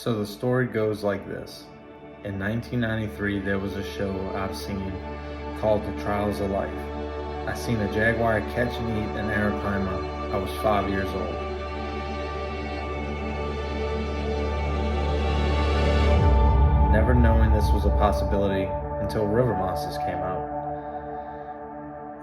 So the story goes like this. In 1993, there was a show I've seen called The Trials of Life. I seen a jaguar catch and eat an arapaima. I was 5 years old. Never knowing this was a possibility until river monsters came out.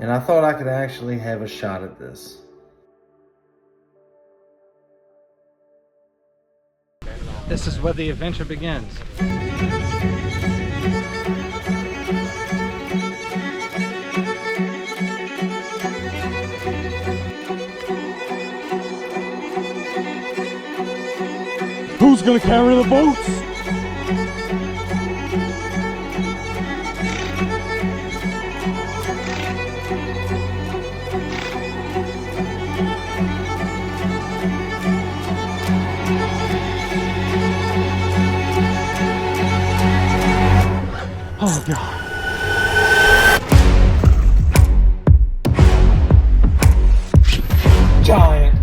And I thought I could actually have a shot at this. This is where the adventure begins. Who's gonna carry the boats? Oh God. Giant.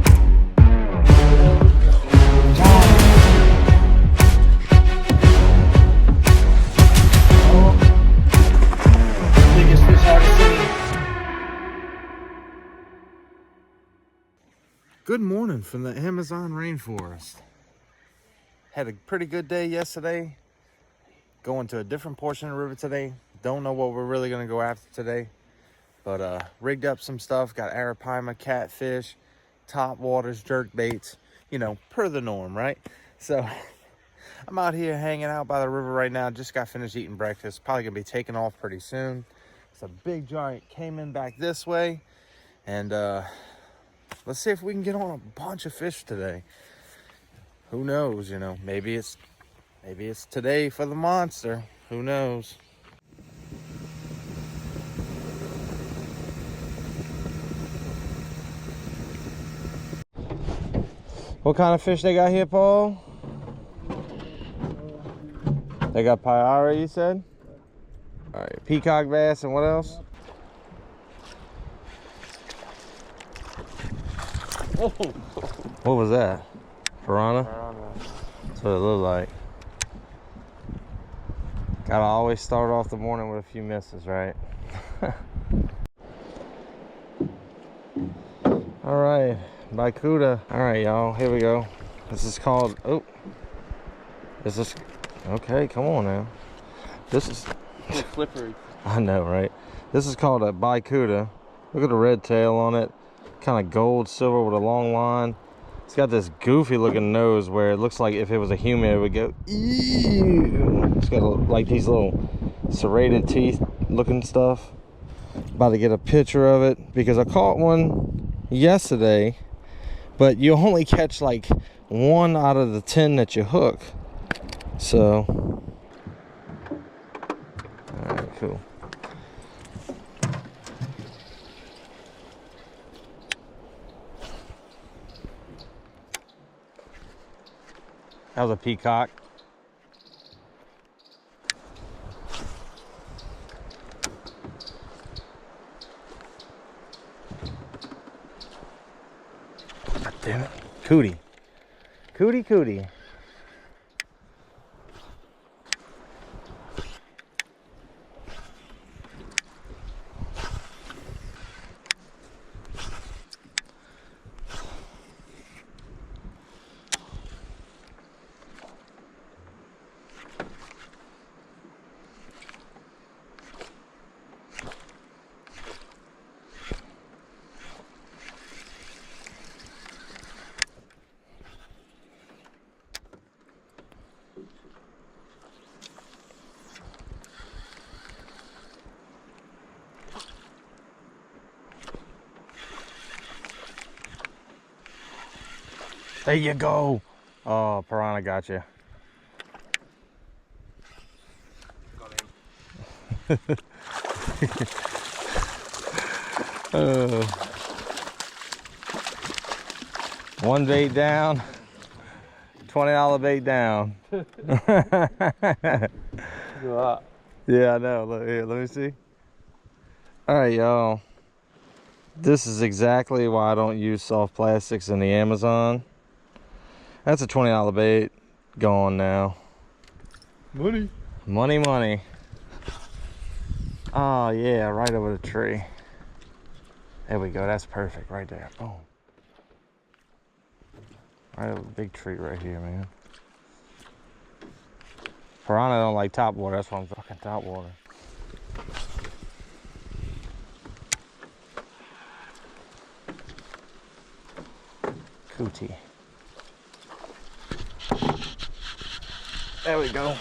Biggest fish I've ever seen. Good morning from the Amazon rainforest. Had a pretty good day yesterday. Going to a different portion of the river today. Don't know what we're really gonna go after today, but rigged up some stuff. Got arapaima, catfish, topwaters, jerkbaits, you know, per the norm, right? So I'm out here hanging out by the river right now. Just got finished eating breakfast. Probably gonna be taking off pretty soon. It's a big giant came in back this way, and let's see if we can get on a bunch of fish today. Who knows, you know, maybe it's today for the monster. Who knows? What kind of fish they got here, Paul? They got payara, you said? All right, peacock bass, and what else? Oh. What was that? Piranha? That's what it looked like. Gotta always start off the morning with a few misses, right? All right, Barracuda. All right, y'all, here we go. This is called, oh, is this, okay, come on now. This is, It's slippery. I know, right? This is called a Barracuda. Look at the red tail on it. Kind of gold, silver with a long line. It's got this goofy looking nose where it looks like if it was a human, it would go, ew. It's got like these little serrated teeth looking stuff. About to get a picture of it because I caught one yesterday, but you only catch like 1 out of the 10 that you hook. So, all right, cool. That was a peacock. God damn it. Cootie. Cootie, cootie. There you go. Oh, piranha got you. Got him. One bait down, $20 bait down. Yeah, I know. Look, here, let me see. All right, y'all. This is exactly why I don't use soft plastics in the Amazon. That's a $20 bait. gone now. Money. Money, money. Oh yeah, right over the tree. There we go, that's perfect right there. Boom. Right over the big tree right here, man. Piranha don't like top water, that's why I'm fucking top water. Cootie. There we go.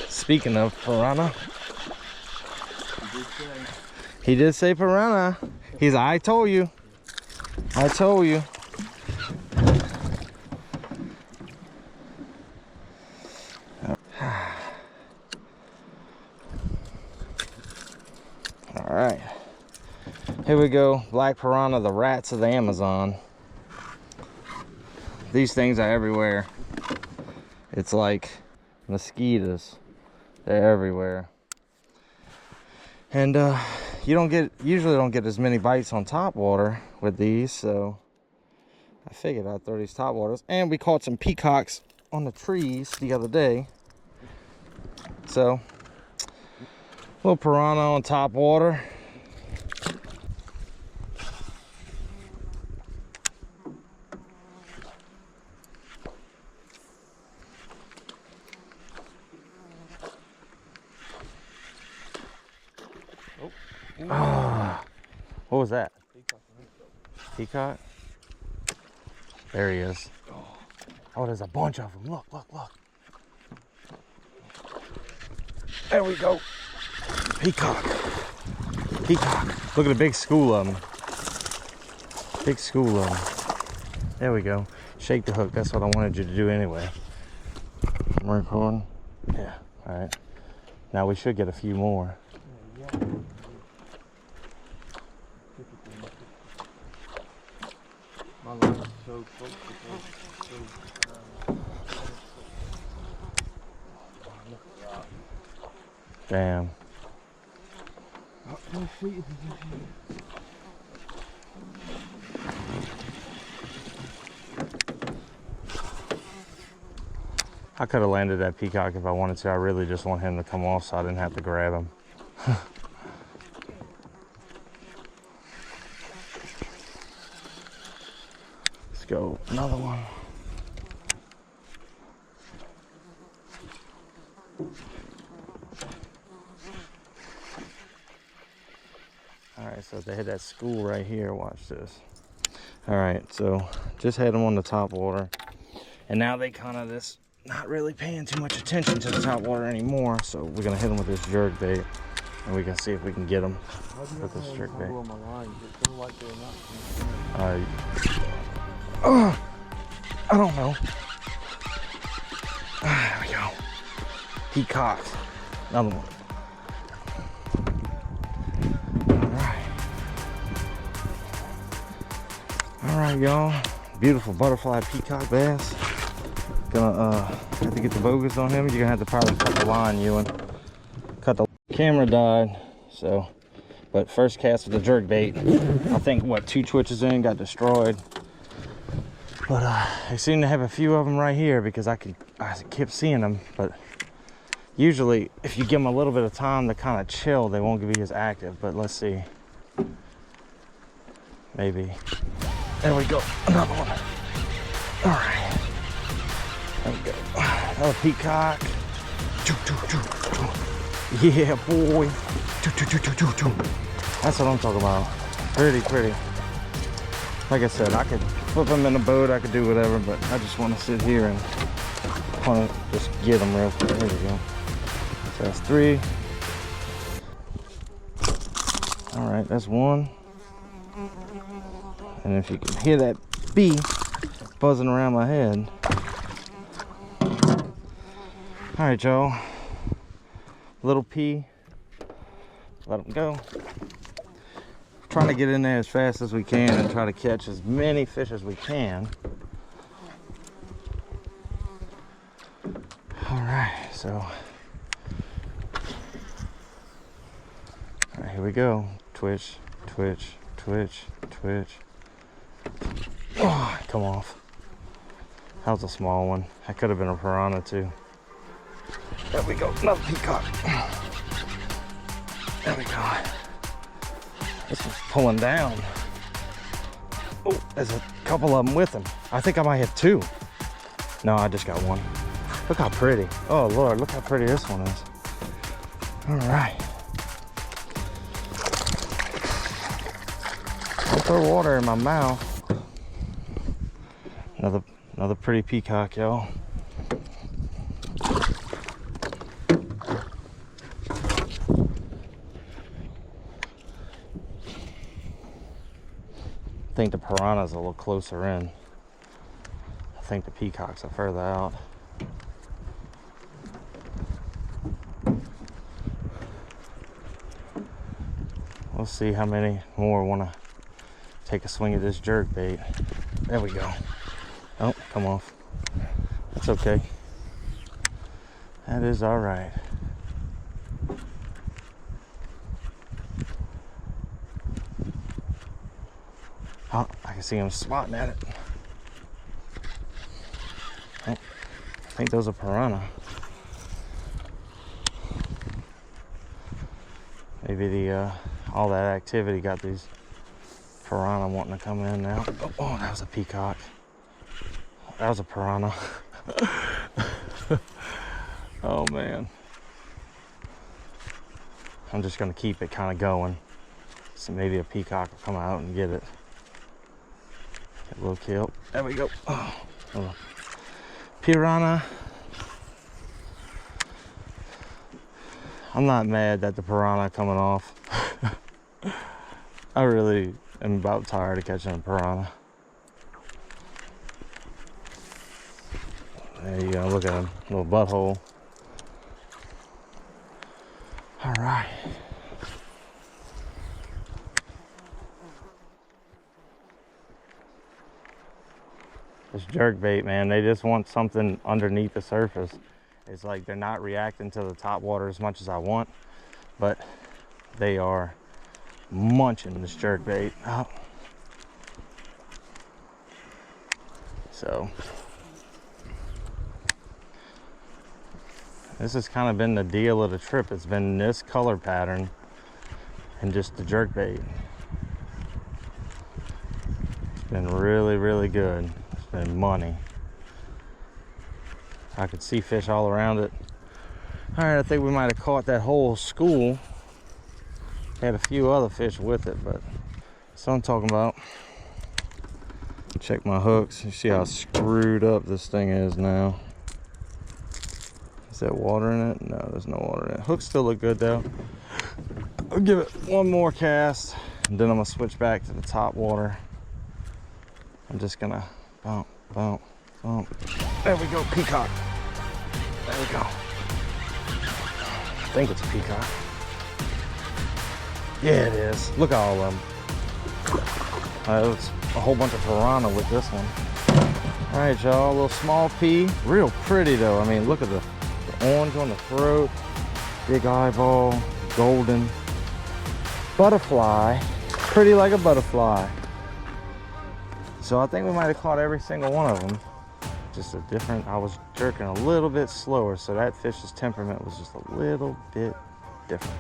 Speaking of piranha. He did say piranha. He's I told you. I told you. All right. Here we go. Black piranha, the rats of the Amazon. These things are everywhere. It's like mosquitoes. They're everywhere. And you usually don't get as many bites on top water with these, so I figured I'd throw these top waters. And we caught some peacocks on the trees the other day. So, little piranha on top water. Oh, what was that? Peacock? There he is. Oh, there's a bunch of them. Look, look, look. There we go. Peacock. Peacock. Look at the big school of them. Big school of them. There we go. Shake the hook. That's what I wanted you to do anyway. Am I recording? Yeah. All right. Now we should get a few more. My line's so close Damn. I could have landed that peacock if I wanted to. I really just want him to come off so I didn't have to grab him. Let's go. Another one. Alright, so they had that school right here. Watch this. Alright, so just had them on the top water. And now they kind of just not really paying too much attention to the top water anymore. So we're going to hit them with this jerkbait. And we can see if we can get them with this jerkbait. I don't know. There we go. Peacock. Another one. Alright, y'all. Beautiful butterfly peacock bass. Gonna have to get the bogus on him. You're gonna have to probably cut the line, Ewan. Cut the camera died. So, but first cast with the jerkbait. I think what 2 twitches in got destroyed. But I seem to have a few of them right here because I kept seeing them. But usually, if you give them a little bit of time to kind of chill, they won't be as active. But let's see. Maybe. There we go. Another one. All right. There we go. Another peacock. Yeah, boy. That's what I'm talking about. Pretty, pretty. Like I said, I could flip them in the boat. I could do whatever, but I just want to sit here and want to just get them real quick. There we go. So that's 3. All right, that's 1. And if you can hear that bee buzzing around my head. All right, y'all. Little pea. Let them go. Trying to get in there as fast as we can and try to catch as many fish as we can. All right, so. All right, here we go. Twitch, twitch, twitch, twitch. Oh, come off. That was a small one. That could have been a piranha too. There we go, another peacock. There we go. This one's pulling down. Oh, there's a couple of them with him. I think I might have two. No, I just got one. Look how pretty. Oh Lord, look how pretty this one is. All right. Don't throw water in my mouth. Another pretty peacock, y'all. I think the piranha's a little closer in. I think the peacocks are further out. We'll see how many more want to take a swing at this jerkbait. There we go. Oh, come off. That's okay. That is all right. Oh, I can see him swatting at it. Oh, I think those are piranha. Maybe the all that activity got these piranha wanting to come in now. Oh, that was a peacock. That was a piranha. Oh man. I'm just gonna keep it kind of going. So maybe a peacock will come out and get it. Get a little kill. There we go. Oh, piranha. I'm not mad that the piranha coming off. I really am about tired of catching a piranha. There you go, look at him, little butthole. All right. This jerkbait, man, they just want something underneath the surface. It's like they're not reacting to the top water as much as I want, but they are munching this jerkbait. Oh. So this has kind of been the deal of the trip. It's been this color pattern and just the jerkbait. It's been really, really good. It's been money. I could see fish all around it. All right, I think we might have caught that whole school. Had a few other fish with it, but that's what I'm talking about. Check my hooks. You see how screwed up this thing is now. Is there water in it? No, there's no water in it. Hooks still look good though. I'll give it one more cast, and then I'm gonna switch back to the top water. I'm just gonna bump, bump, bump. There we go, peacock. There we go. I think it's a peacock. Yeah, it is. Look at all of them. It's a whole bunch of piranha with this one. All right, y'all, a little small pea. Real pretty though. I mean, look at the orange on the throat, big eyeball, golden. Butterfly, pretty like a butterfly. So I think we might have caught every single one of them. Just a different, I was jerking a little bit slower, so that fish's temperament was just a little bit different.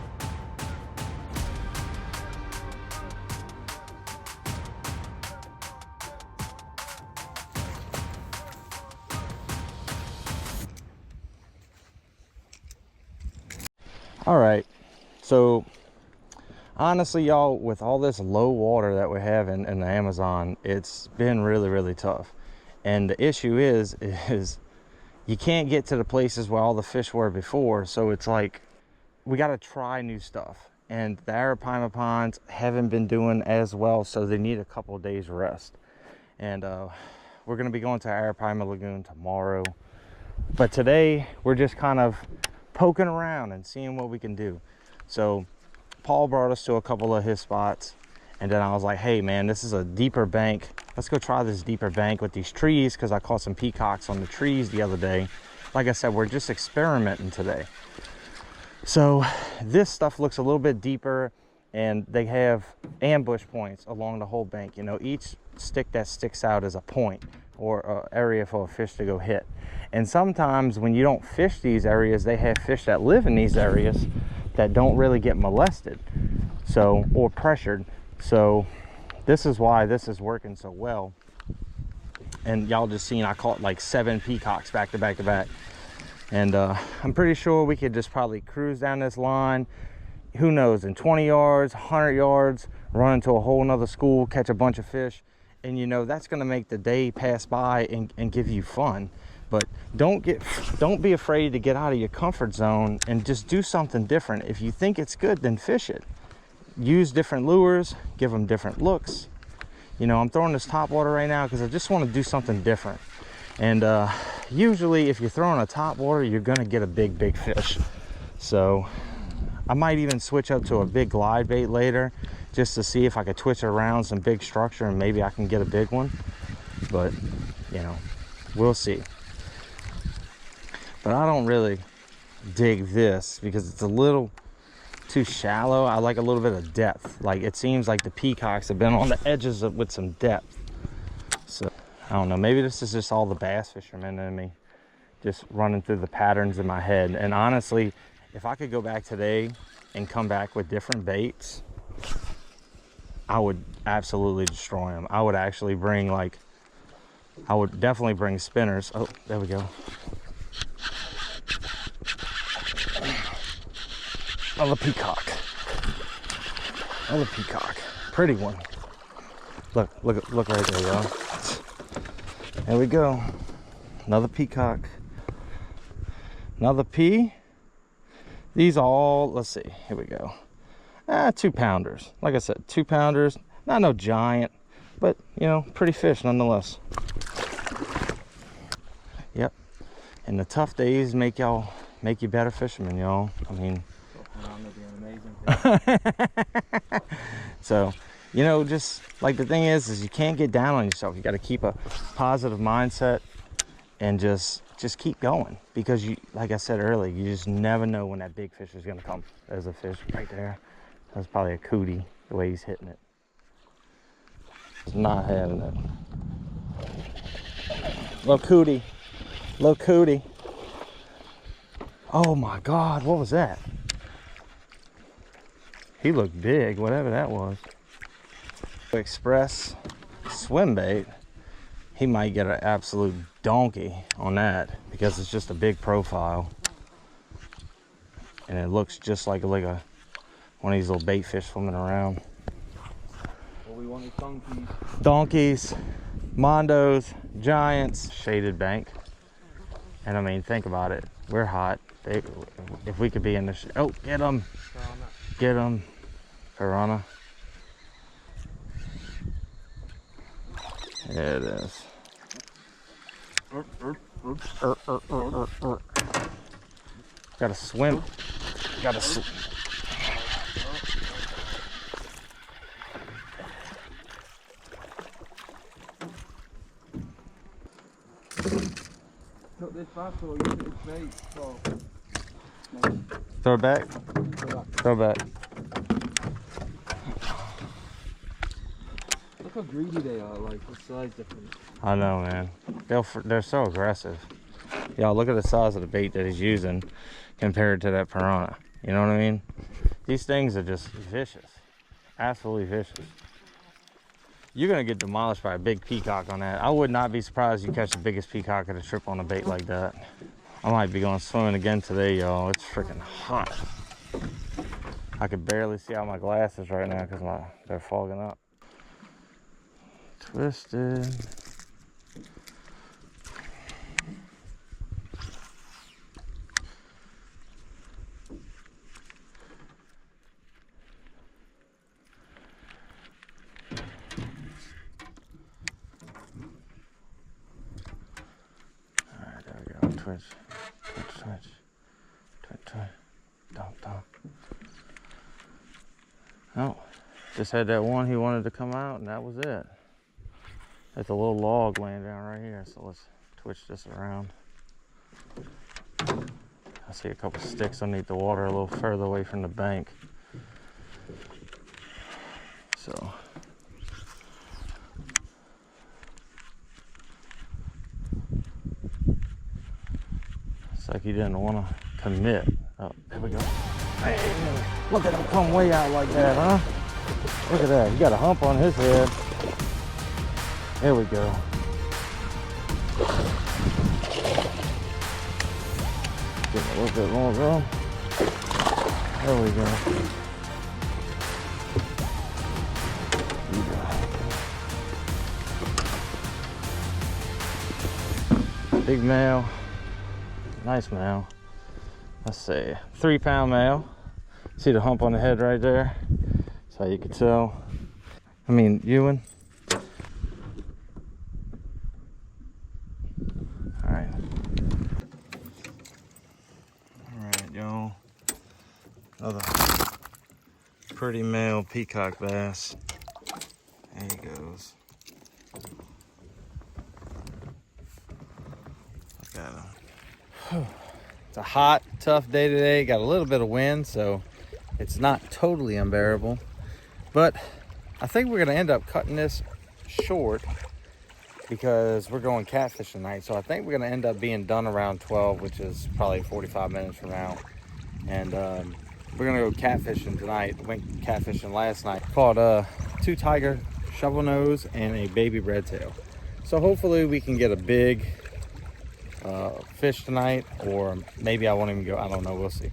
All right, so honestly, y'all, with all this low water that we have in the Amazon, it's been really, really tough. And the issue is you can't get to the places where all the fish were before. So it's like, we got to try new stuff. And the Arapaima ponds haven't been doing as well, so they need a couple of days rest. And we're going to be going to Arapaima Lagoon tomorrow. But today, we're just kind of poking around and seeing what we can do. So Paul brought us to a couple of his spots, and then I was like, hey man, this is a deeper bank. Let's go try this deeper bank with these trees, because I caught some peacocks on the trees the other day. Like I said, we're just experimenting today. So this stuff looks a little bit deeper, and they have ambush points along the whole bank. You know, each stick that sticks out is a point. or an area for a fish to go hit. And sometimes when you don't fish these areas, they have fish that live in these areas that don't really get molested, so, or pressured. So this is why this is working so well. And y'all just seen I caught like 7 peacocks back to back to back. And I'm pretty sure we could just probably cruise down this line, who knows, in 20 yards, 100 yards, run into a whole nother school, catch a bunch of fish. And you know, that's gonna make the day pass by and give you fun. But don't be afraid to get out of your comfort zone and just do something different. If you think it's good, then fish it. Use different lures, give them different looks. You know, I'm throwing this topwater right now because I just want to do something different. And usually if you're throwing a topwater, you're gonna get a big fish. So I might even switch up to a big glide bait later, just to see if I could twitch around some big structure and maybe I can get a big one. But you know, we'll see. But I don't really dig this because it's a little too shallow. I like a little bit of depth. Like, it seems like the peacocks have been on the edges with some depth. So I don't know, maybe this is just all the bass fishermen in me just running through the patterns in my head. And honestly, if I could go back today and come back with different baits, I would absolutely destroy them. I would actually bring, like, I would definitely bring spinners. Oh, there we go. Another peacock. Another peacock. Pretty one. Look right there, y'all. There we go. Another peacock. Another pea. These are all, let's see, here we go. 2 pounders. Like I said, 2 pounders. Not no giant, but you know, pretty fish nonetheless. Yep. And the tough days make you better fishermen, y'all. I mean, so, you know, just like, the thing is you can't get down on yourself. You got to keep a positive mindset and just keep going, because you, like I said earlier, you just never know when that big fish is going to come. There's a fish right there. That's probably a cootie, the way he's hitting it. He's not having it. Little cootie. Little cootie. Oh my God, what was that? He looked big, whatever that was. Express swim bait. He might get an absolute donkey on that because it's just a big profile. And it looks just like a one of these little bait fish swimming around. What we want is donkeys. Donkeys, mondos, giants, shaded bank. And I mean, think about it. We're hot. If we could be in the oh, get them. Get them. Piranha. There it is. Gotta swim. Gotta swim. Took this back or use it as bait. So, Throw it back. Throw it back. look how greedy they are, like the size difference. I know, man. They're so aggressive. Y'all, look at the size of the bait that he's using compared to that piranha. You know what I mean? These things are just vicious. Absolutely vicious. You're gonna get demolished by a big peacock on that. I would not be surprised if you catch the biggest peacock at a trip on a bait like that. I might be going swimming again today, y'all. It's freaking hot. I could barely see out my glasses right now because they're fogging up. Twisted. Alright, there we go. Twitch. Twitch, twitch. Twitch, twitch. Dump, dump. Oh, just had that one he wanted to come out, and that was it. There's a little log laying down right here, so let's twitch this around. I see a couple sticks underneath the water a little further away from the bank. So Looks like he didn't want to commit. Oh, there we go. Man, look at him come way out like that, huh? Look at that. He got a hump on his head. There we go. Getting a little bit more room. There we go. Big male. Nice male. Let's see. 3-pound male. See the hump on the head right there? That's how you can tell. I mean, Ewan. Alright. Alright, y'all. Another pretty male peacock bass. There he goes. Look at him. It's a hot, tough day today. Got a little bit of wind, so it's not totally unbearable. But I think we're gonna end up cutting this short because we're going catfish tonight. So I think we're gonna end up being done around 12, which is probably 45 minutes from now. And we're gonna go catfishing tonight. Went catfishing last night. Caught 2 tiger shovel nose and a baby red tail. So hopefully we can get a big fish tonight, or maybe I won't even go. I don't know, we'll see.